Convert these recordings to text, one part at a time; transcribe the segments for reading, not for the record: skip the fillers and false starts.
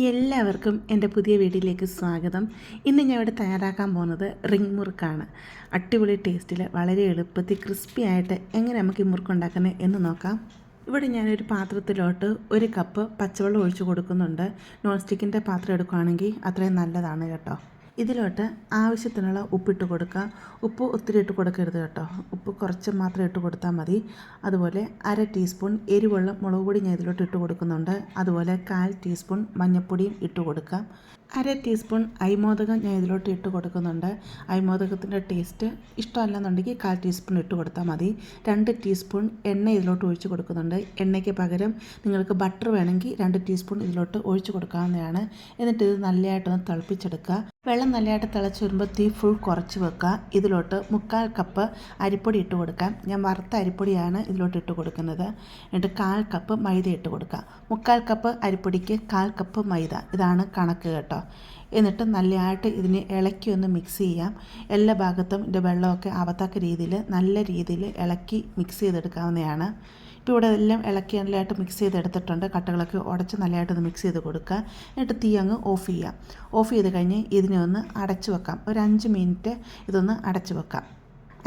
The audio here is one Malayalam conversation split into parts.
എല്ലാവർക്കും എൻ്റെ പുതിയ വീഡിയോയിലേക്ക് സ്വാഗതം. ഇന്ന് ഞാൻ ഇവിടെ തയ്യാറാക്കാൻ പോകുന്നത് റിംഗ് മുറുക്കാണ്. അടിപൊളി ടേസ്റ്റിൽ വളരെ എളുപ്പത്തിൽ ക്രിസ്പി ആയിട്ട് എങ്ങനെ നമുക്ക് ഈ മുറുക്ക് ഉണ്ടാക്കുന്നത് എന്ന് നോക്കാം. ഇവിടെ ഞാനൊരു പാത്രത്തിലോട്ട് 1 കപ്പ് പച്ചവെള്ളം ഒഴിച്ച് കൊടുക്കുന്നുണ്ട്. നോൺ സ്റ്റിക്കിൻ്റെ പാത്രം എടുക്കുകയാണെങ്കിൽ അത്രയും നല്ലതാണ് കേട്ടോ. ഇതിലോട്ട് ആവശ്യത്തിനുള്ള ഉപ്പിട്ട് കൊടുക്കുക. ഉപ്പ് ഒത്തിരി ഇട്ട് കൊടുക്കരുത് കേട്ടോ, ഉപ്പ് കുറച്ച് മാത്രം ഇട്ട് കൊടുത്താൽ മതി. അതുപോലെ 1/2 ടീസ്പൂൺ എരിവുള്ള മുളക് പൊടി ഞാൻ ഇതിലോട്ട് ഇട്ട് കൊടുക്കുന്നുണ്ട്. അതുപോലെ 1/4 ടീസ്പൂൺ മഞ്ഞൾപ്പൊടിയും ഇട്ട് കൊടുക്കാം. 1/2 ടീസ്പൂൺ അരിമോദകം ഞാൻ ഇതിലോട്ട് ഇട്ട് കൊടുക്കുന്നുണ്ട്. അരിമോദകത്തിൻ്റെ ടേസ്റ്റ് ഇഷ്ടമല്ലെന്നുണ്ടെങ്കിൽ 1/4 ടീസ്പൂൺ ഇട്ട് കൊടുത്താൽ മതി. 2 ടീസ്പൂൺ എണ്ണ ഇതിലോട്ട് ഒഴിച്ച് കൊടുക്കുന്നുണ്ട്. എണ്ണയ്ക്ക് പകരം നിങ്ങൾക്ക് ബട്ടർ വേണമെങ്കിൽ 2 ടീസ്പൂൺ ഇതിലോട്ട് ഒഴിച്ച് കൊടുക്കാവുന്നതാണ്. എന്നിട്ട് ഇത് നല്ലതായിട്ടൊന്ന് തിളപ്പിച്ചെടുക്കുക. വെള്ളം നല്ലതായിട്ട് തിളച്ച് വരുമ്പോൾ തീ ഫുൾ കുറച്ച് വെക്കുക. ഇതിലോട്ട് 1/4 കപ്പ് അരിപ്പൊടി ഇട്ട് കൊടുക്കാം. ഞാൻ വറുത്ത അരിപ്പൊടിയാണ് ഇതിലോട്ട് ഇട്ട് കൊടുക്കുന്നത്. എന്നിട്ട് 1/4 കപ്പ് മൈദ ഇട്ട് കൊടുക്കുക. 1/4 കപ്പ് അരിപ്പൊടിക്ക് 1/4 കപ്പ് മൈദ, ഇതാണ് കണക്ക് കേട്ടോ. എന്നിട്ട് നല്ലതായിട്ട് ഇതിനെ ഇളക്കി ഒന്ന് മിക്സ് ചെയ്യാം. എല്ലാ ഭാഗത്തും ഇതിൻ്റെ വെള്ളമൊക്കെ ആവത്തക്ക രീതിയിൽ നല്ല രീതിയിൽ ഇളക്കി മിക്സ് ചെയ്തെടുക്കാവുന്നതാണ്. ഇപ്പോൾ ഇവിടെ എല്ലാം ഇളക്കി നല്ലതായിട്ട് മിക്സ് ചെയ്തെടുത്തിട്ടുണ്ട്. കട്ടകളൊക്കെ ഉടച്ച് നല്ലതായിട്ടൊന്ന് മിക്സ് ചെയ്ത് കൊടുക്കുക. എന്നിട്ട് തീ അങ്ങ് ഓഫ് ചെയ്യാം. ഓഫ് ചെയ്ത് കഴിഞ്ഞ് ഇതിനെ ഒന്ന് അടച്ച് വെക്കാം. ഒരു 5 മിനിറ്റ് ഇതൊന്ന് അടച്ച് വെക്കാം.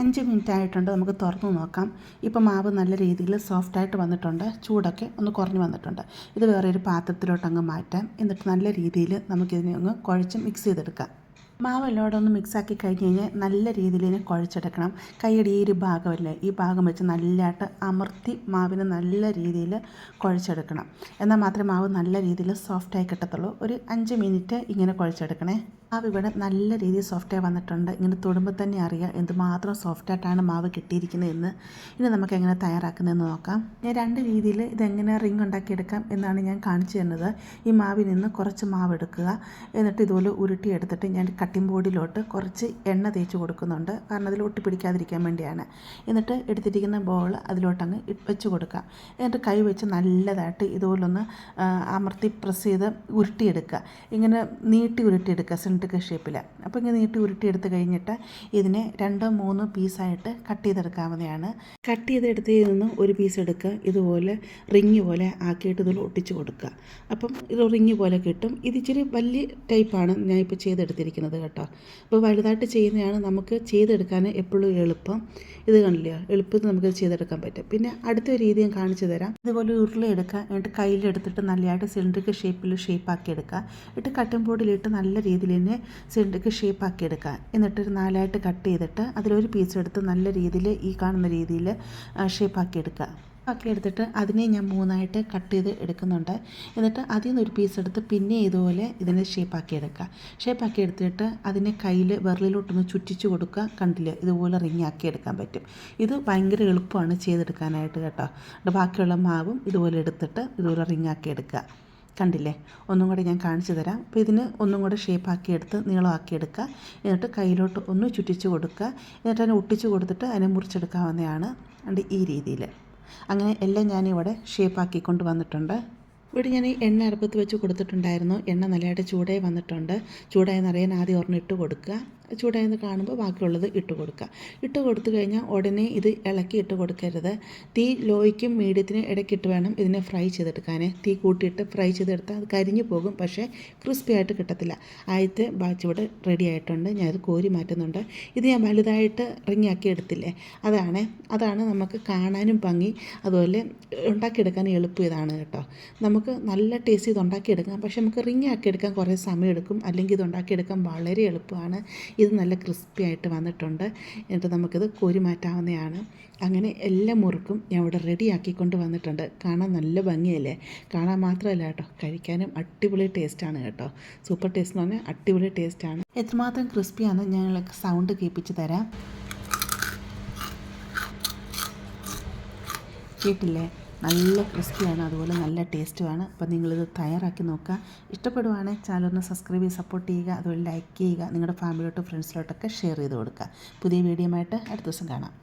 5 മിനിറ്റ് ആയിട്ടുണ്ട്. നമുക്ക് തുറന്ന് നോക്കാം. ഇപ്പോൾ മാവ് നല്ല രീതിയിൽ സോഫ്റ്റായിട്ട് വന്നിട്ടുണ്ട്. ചൂടൊക്കെ ഒന്ന് കുറഞ്ഞ് വന്നിട്ടുണ്ട്. ഇത് വേറെ ഒരു പാത്രത്തിലോട്ട് അങ്ങ് മാറ്റാം. എന്നിട്ട് നല്ല രീതിയിൽ നമുക്കിതിനെ ഒന്ന് കുഴച്ച് മിക്സ് ചെയ്തെടുക്കാം. മാവ് എല്ലാം ഒന്ന് മിക്സാക്കി കഴിഞ്ഞ് കഴിഞ്ഞാൽ നല്ല രീതിയിൽ ഇതിനെ കുഴച്ചെടുക്കണം. കൈയുടെ ഈ ഒരു ഭാഗമല്ലേ, ഈ ഭാഗം വെച്ച് നല്ലതായിട്ട് അമർത്തി മാവിന് നല്ല രീതിയിൽ കുഴച്ചെടുക്കണം. എന്നാൽ മാത്രമേ മാവ് നല്ല രീതിയിൽ സോഫ്റ്റായി കിട്ടത്തുള്ളൂ. ഒരു 5 മിനിറ്റ് ഇങ്ങനെ കുഴച്ചെടുക്കണേ. മാവ് ഇവിടെ നല്ല രീതിയിൽ സോഫ്റ്റായി വന്നിട്ടുണ്ട്. ഇങ്ങനെ തൊടുമ്പോൾ തന്നെ അറിയാം എന്തുമാത്രം സോഫ്റ്റായിട്ടാണ് മാവ് കിട്ടിയിരിക്കുന്നതെന്ന്. ഇനി നമുക്ക് എങ്ങനെ തയ്യാറാക്കുന്നതെന്ന് നോക്കാം. ഞാൻ 2 രീതിയിൽ ഇതെങ്ങനെ റിംഗ് ഉണ്ടാക്കിയെടുക്കാം എന്നാണ് ഞാൻ കാണിച്ചു തരുന്നത്. ഈ മാവിൽ നിന്ന് കുറച്ച് മാവ് എടുക്കുക. എന്നിട്ട് ഇതുപോലെ ഉരുട്ടിയെടുത്തിട്ട് ഞാൻ കട്ടിംഗ് ബോർഡിലോട്ട് കുറച്ച് എണ്ണ തേച്ച് കൊടുക്കുന്നുണ്ട്. കാരണം അതിൽ ഒട്ടിപ്പിടിക്കാതിരിക്കാൻ വേണ്ടിയാണ്. എന്നിട്ട് എടുത്തിരിക്കുന്ന ബോൾ അതിലോട്ടങ്ങ് വെച്ച് കൊടുക്കുക. എന്നിട്ട് കൈ വെച്ച് നല്ലതായിട്ട് ഇതുപോലൊന്ന് അമർത്തി പ്രസ് ചെയ്ത് ഉരുട്ടിയെടുക്കുക. ഇങ്ങനെ നീട്ടി ഉരുട്ടിയെടുക്കുക സിലിണ്ടറിക്കൽ ഷേപ്പിൽ. അപ്പോൾ ഇങ്ങനെ നീട്ടി ഉരുട്ടിയെടുത്ത് കഴിഞ്ഞിട്ട് ഇതിനെ 2-3 പീസായിട്ട് കട്ട് ചെയ്തെടുക്കാവുന്നതാണ്. കട്ട് ചെയ്തെടുത്തതിൽ നിന്ന് ഒരു പീസ് എടുക്കുക. ഇതുപോലെ റിങ് പോലെ ആക്കിയിട്ട് ഇതിൽ ഒട്ടിച്ച് കൊടുക്കുക. അപ്പം ഇത് റിങ് പോലെ കിട്ടും. ഇത് ഇച്ചിരി വലിയ ടൈപ്പാണ് ഞാൻ ഇപ്പോൾ ചെയ്തെടുത്തിരിക്കുന്നത് കേട്ടോ. അപ്പോൾ വലുതായിട്ട് ചെയ്യുന്നതാണ് നമുക്ക് ചെയ്തെടുക്കാൻ എപ്പോഴും എളുപ്പം. ഇത് കണ്ടില്ലേ, എളുപ്പത്തിൽ നമുക്ക് ചെയ്തെടുക്കാൻ പറ്റും. പിന്നെ അടുത്ത രീതി ഞാൻ കാണിച്ചു തരാം. ഇതുപോലെ ഉരുള എടുക്കുക. എന്നിട്ട് കയ്യിലെടുത്തിട്ട് നല്ലതായിട്ട് സിലിണ്ടറിക്കൽ ഷേപ്പാക്കി എടുക്കുക. എന്നിട്ട് കട്ടിംഗ് ബോർഡിലിട്ട് നല്ല രീതിയിൽ തന്നെ സിലിണ്ടറിക്കൽ ഷേപ്പാക്കി എടുക്കുക. എന്നിട്ട് 4ആയിട്ട് കട്ട് ചെയ്തിട്ട് അതിലൊരു പീസ് എടുത്ത് നല്ല രീതിയിൽ ഈ കാണുന്ന രീതിയിൽ ഷേപ്പാക്കി എടുക്കുക. ആക്കി എടുത്തിട്ട് അതിനെ ഞാൻ 3ആയിട്ട് കട്ട് ചെയ്ത് എടുക്കുന്നുണ്ട്. എന്നിട്ട് അതിൽ നിന്ന് ഒരു പീസ് എടുത്ത് പിന്നെ ഇതുപോലെ ഇതിനെ ഷേപ്പാക്കി എടുക്കുക. ഷേപ്പാക്കി എടുത്തിട്ട് അതിനെ കയ്യിൽ വിരലിലോട്ടൊന്ന് ചുറ്റിച്ച് കൊടുക്കുക. കണ്ടില്ലേ, ഇതുപോലെ റിങ്ങാക്കി എടുക്കാൻ പറ്റും. ഇത് ഭയങ്കര എളുപ്പമാണ് ചെയ്തെടുക്കാനായിട്ട് കേട്ടോ. ബാക്കിയുള്ള മാവും ഇതുപോലെ എടുത്തിട്ട് ഇതുപോലെ റിങ്ങാക്കി എടുക്കുക. കണ്ടില്ലേ, ഒന്നും കൂടെ ഞാൻ കാണിച്ചു തരാം. അപ്പോൾ ഇതിന് ഒന്നും കൂടെ ഷേപ്പാക്കി എടുത്ത് നീളമാക്കി എടുക്കുക. എന്നിട്ട് കയ്യിലോട്ട് ഒന്ന് ചുറ്റിച്ച് കൊടുക്കുക. എന്നിട്ട് അതിനെ ഒട്ടിച്ച് കൊടുത്തിട്ട് അതിനെ മുറിച്ചെടുക്കാവുന്നതാണ്. അതുകൊണ്ട് ഈ രീതിയിൽ അങ്ങനെ എല്ലാം ഞാനിവിടെ ഷേപ്പാക്കിക്കൊണ്ട് വന്നിട്ടുണ്ട്. ഇവിടെ ഞാൻ എണ്ണ അടുപ്പത്ത് വെച്ച് കൊടുത്തിട്ടുണ്ടായിരുന്നു. എണ്ണ നല്ലതായിട്ട് ചൂടായി വന്നിട്ടുണ്ട്. ചൂടായെന്നറിയാൻ ആദ്യം ഒരെണ്ണം ഇട്ട് കൊടുക്കുക. ചൂടായെന്ന് കാണുമ്പോൾ ബാക്കിയുള്ളത് ഇട്ട് കൊടുക്കുക. ഇട്ട് കൊടുത്തു കഴിഞ്ഞാൽ ഉടനെ ഇത് ഇളക്കി ഇട്ട് കൊടുക്കരുത്. തീ ലോയ്ക്കും മീഡിയത്തിനും ഇടയ്ക്കിട്ട് വേണം ഇതിനെ ഫ്രൈ ചെയ്തെടുക്കാൻ. തീ കൂട്ടിയിട്ട് ഫ്രൈ ചെയ്തെടുത്താൽ അത് കരിഞ്ഞു പോകും, പക്ഷേ ക്രിസ്പി ആയിട്ട് കിട്ടത്തില്ല. ആദ്യത്തെ ബാച്ച് ഇവിടെ റെഡി ആയിട്ടുണ്ട്. ഞാനത് കോരി മാറ്റുന്നുണ്ട്. ഇത് ഞാൻ വലുതായിട്ട് റിങ്ങാക്കി എടുത്തില്ലേ, അതാണ് നമുക്ക് കാണാനും ഭംഗി, അതുപോലെ ഉണ്ടാക്കിയെടുക്കാനും എളുപ്പം ഇതാണ് കേട്ടോ. നമുക്ക് നല്ല ടേസ്റ്റ് ഇത് ഉണ്ടാക്കിയെടുക്കാം. പക്ഷേ നമുക്ക് റിങ്ങാക്കി എടുക്കാൻ കുറേ സമയം എടുക്കും. അല്ലെങ്കിൽ ഇത് ഉണ്ടാക്കിയെടുക്കാൻ വളരെ എളുപ്പമാണ്. ഇത് നല്ല ക്രിസ്പി ആയിട്ട് വന്നിട്ടുണ്ട്. എന്നിട്ട് നമുക്കിത് കോരി മാറ്റാവുന്നതാണ്. അങ്ങനെ എല്ലാ മുറുക്കും ഞാൻ ഇവിടെ റെഡിയാക്കിക്കൊണ്ട് വന്നിട്ടുണ്ട്. കാണാൻ നല്ല ഭംഗിയല്ലേ. കാണാൻ മാത്രമല്ല കേട്ടോ, കഴിക്കാനും അടിപൊളി ടേസ്റ്റാണ് കേട്ടോ. സൂപ്പർ ടേസ്റ്റ് എന്ന് പറഞ്ഞാൽ അടിപൊളി ടേസ്റ്റാണ്. എത്രമാത്രം ക്രിസ്പിയാണെന്ന് ഞാൻ സൗണ്ട് കേൾപ്പിച്ച് തരാം. കേട്ടില്ലേ, നല്ല ക്രിസ്പിയാണ്, അതുപോലെ നല്ല ടേസ്റ്റുമാണ്. അപ്പോൾ നിങ്ങളിത് തയ്യാറാക്കി നോക്കുക. ഇഷ്ടപ്പെടുവാണെങ്കിൽ ചാനലൊന്ന് സബ്സ്ക്രൈബ് ചെയ്ത് സപ്പോർട്ട് ചെയ്യുക. അതുപോലെ ലൈക്ക് ചെയ്യുക. നിങ്ങളുടെ ഫാമിലിയോട്ടും ഫ്രണ്ട്സിലോട്ടൊക്കെ ഷെയർ ചെയ്ത് കൊടുക്കുക. പുതിയ വീഡിയോയുമായിട്ട് അടുത്ത ദിവസം കാണാം.